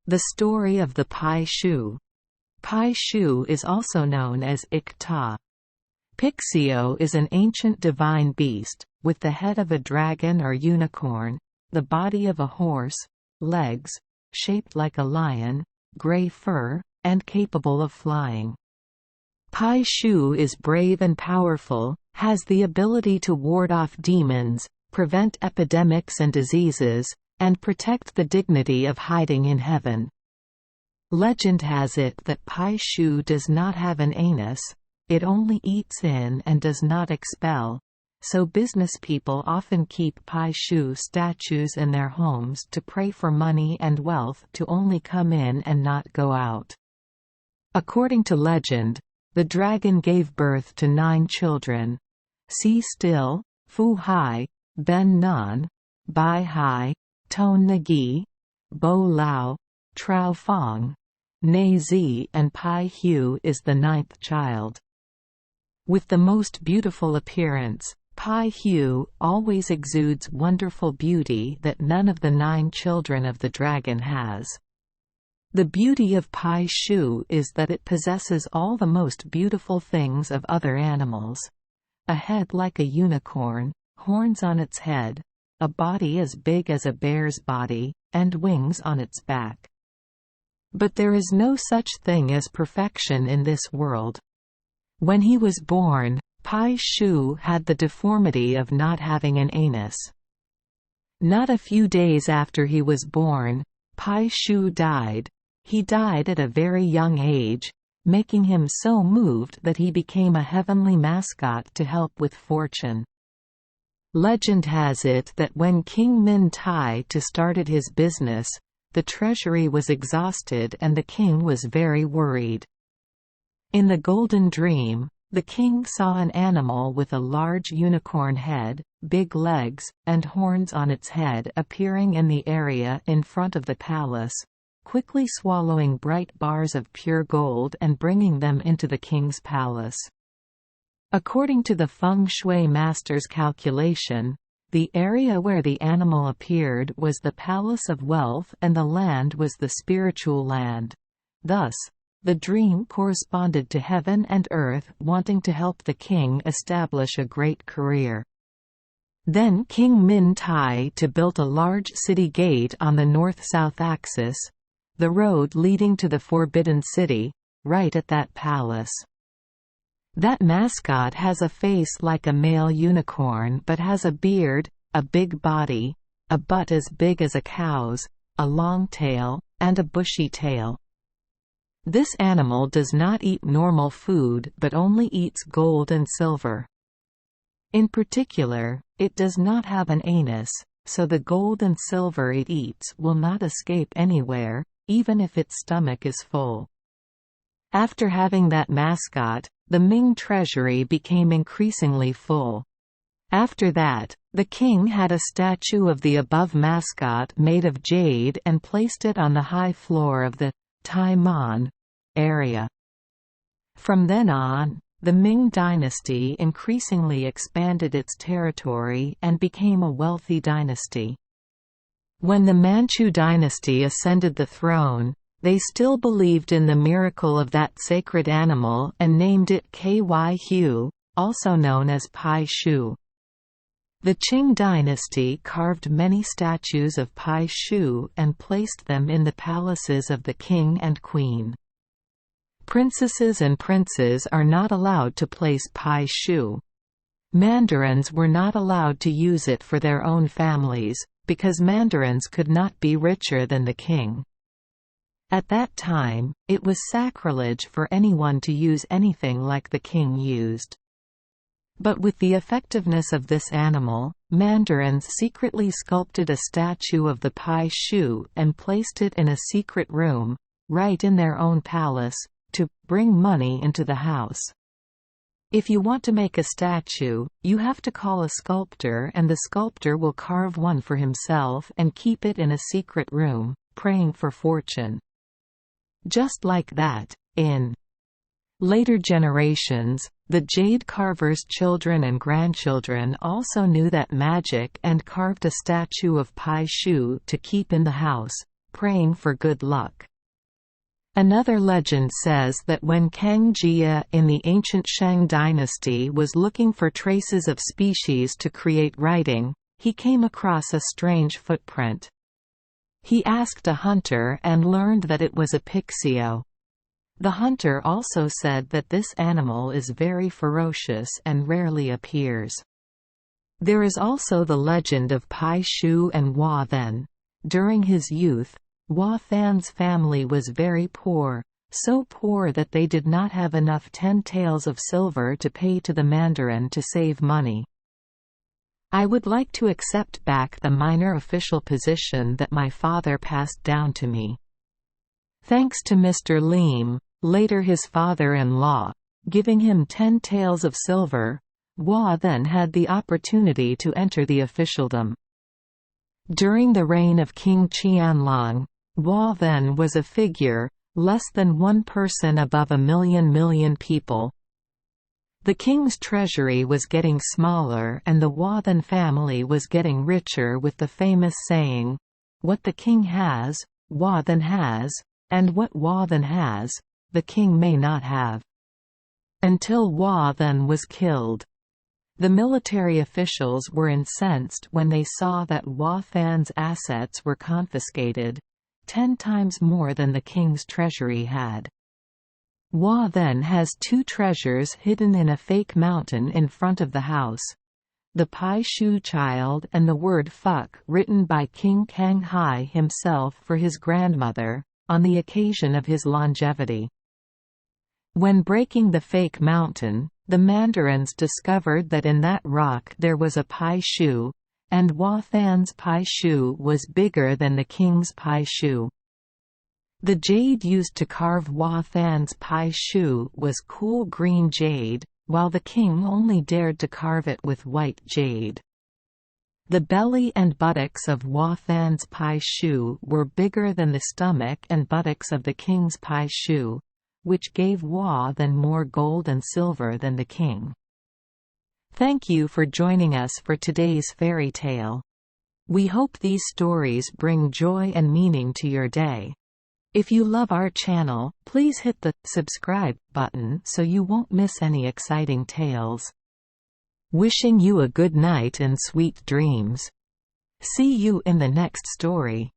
The story of the Pi Xiu. Pi Xiu is also known as Ikta. Pi Xiu is an ancient divine beast, with the head of a dragon or unicorn, the body of a horse, legs, shaped like a lion, gray fur, and capable of flying. Pi Xiu is brave and powerful, has the ability to ward off demons, prevent epidemics and diseases, and protect the dignity of hiding in heaven. Legend has it that Pi Xiu does not have an anus, it only eats in and does not expel, so business people often keep Pi Xiu statues in their homes to pray for money and wealth to only come in and not go out. According to legend, the dragon gave birth to 9 children. See still, Fu Hai, Ben Nan, Bai Hai, Ton Nagi, Bo Lao, Trao Fong, Nei Zi, and Pi Xiu is the 9th child. With the most beautiful appearance, Pi Xiu always exudes wonderful beauty that none of the 9 children of the dragon has. The beauty of Pi Xiu is that it possesses all the most beautiful things of other animals. A head like a unicorn, horns on its head, a body as big as a bear's body, and wings on its back. But there is no such thing as perfection in this world. When he was born, Pi Xiu had the deformity of not having an anus. Not a few days after he was born, Pi Xiu died. He died at a very young age, making him so moved that he became a heavenly mascot to help with fortune. Legend has it that when King Min Tai started his business, the treasury was exhausted and the king was very worried. In the Golden Dream, the king saw an animal with a large unicorn head, big legs, and horns on its head appearing in the area in front of the palace, quickly swallowing bright bars of pure gold and bringing them into the king's palace. According to the feng shui master's calculation, the area where the animal appeared was the palace of wealth and the land was the spiritual land. Thus, the dream corresponded to heaven and earth wanting to help the king establish a great career. Then King Min Tai built a large city gate on the north-south axis, the road leading to the Forbidden City, right at that palace. That mascot has a face like a male unicorn but has a beard, a big body, a butt as big as a cow's, a long tail, and a bushy tail. This animal does not eat normal food but only eats gold and silver. In particular, it does not have an anus, so the gold and silver it eats will not escape anywhere, even if its stomach is full. After having that mascot, the Ming treasury became increasingly full. After that, the king had a statue of the above mascot made of jade and placed it on the high floor of the Taiman area. From then on, the Ming dynasty increasingly expanded its territory and became a wealthy dynasty. When the Manchu dynasty ascended the throne, they still believed in the miracle of that sacred animal and named it Pi Xiu, also known as Pi Xiu. The Qing dynasty carved many statues of Pi Xiu and placed them in the palaces of the king and queen. Princesses and princes are not allowed to place Pi Xiu. Mandarins were not allowed to use it for their own families, because mandarins could not be richer than the king. At that time, it was sacrilege for anyone to use anything like the king used. But with the effectiveness of this animal, mandarins secretly sculpted a statue of the Pi Xiu and placed it in a secret room, right in their own palace, to bring money into the house. If you want to make a statue, you have to call a sculptor and the sculptor will carve one for himself and keep it in a secret room, praying for fortune. Just like that, in later generations, the jade carver's children and grandchildren also knew that magic and carved a statue of Pi Xiu to keep in the house, praying for good luck. Another legend says that when Kang Jia in the ancient Shang dynasty was looking for traces of species to create writing, he came across a strange footprint. He asked a hunter and learned that it was a Pi Xiu. The hunter also said that this animal is very ferocious and rarely appears. There is also the legend of Pi Xiu and Hua Then. During his youth, Hua Than's family was very poor, so poor that they did not have enough 10 taels of silver to pay to the mandarin to save money. I would like to accept back the minor official position that my father passed down to me. Thanks to Mr. Lim, later his father-in-law, giving him 10 taels of silver, Hua then had the opportunity to enter the officialdom. During the reign of King Qianlong, Hua then was a figure, less than one person above a million people. The king's treasury was getting smaller and the Hua then family was getting richer with the famous saying, "What the king has, Hua then has, and what Hua then has, the king may not have." Until Hua then was killed. The military officials were incensed when they saw that Hua Than's assets were confiscated, 10 times more than the king's treasury had. Hua then has 2 treasures hidden in a fake mountain in front of the house: the Pi Xiu child and the word fuck written by King Kang Hai himself for his grandmother, on the occasion of his longevity. When breaking the fake mountain, the mandarins discovered that in that rock there was a Pi Xiu, and Hua Than's Pi Xiu was bigger than the king's Pi Xiu. The jade used to carve Hua Than's Pi Xiu was cool green jade, while the king only dared to carve it with white jade. The belly and buttocks of Hua Than's Pi Xiu were bigger than the stomach and buttocks of the king's Pi Xiu, which gave Hua then more gold and silver than the king. Thank you for joining us for today's fairy tale. We hope these stories bring joy and meaning to your day. If you love our channel, please hit the subscribe button so you won't miss any exciting tales. Wishing you a good night and sweet dreams. See you in the next story.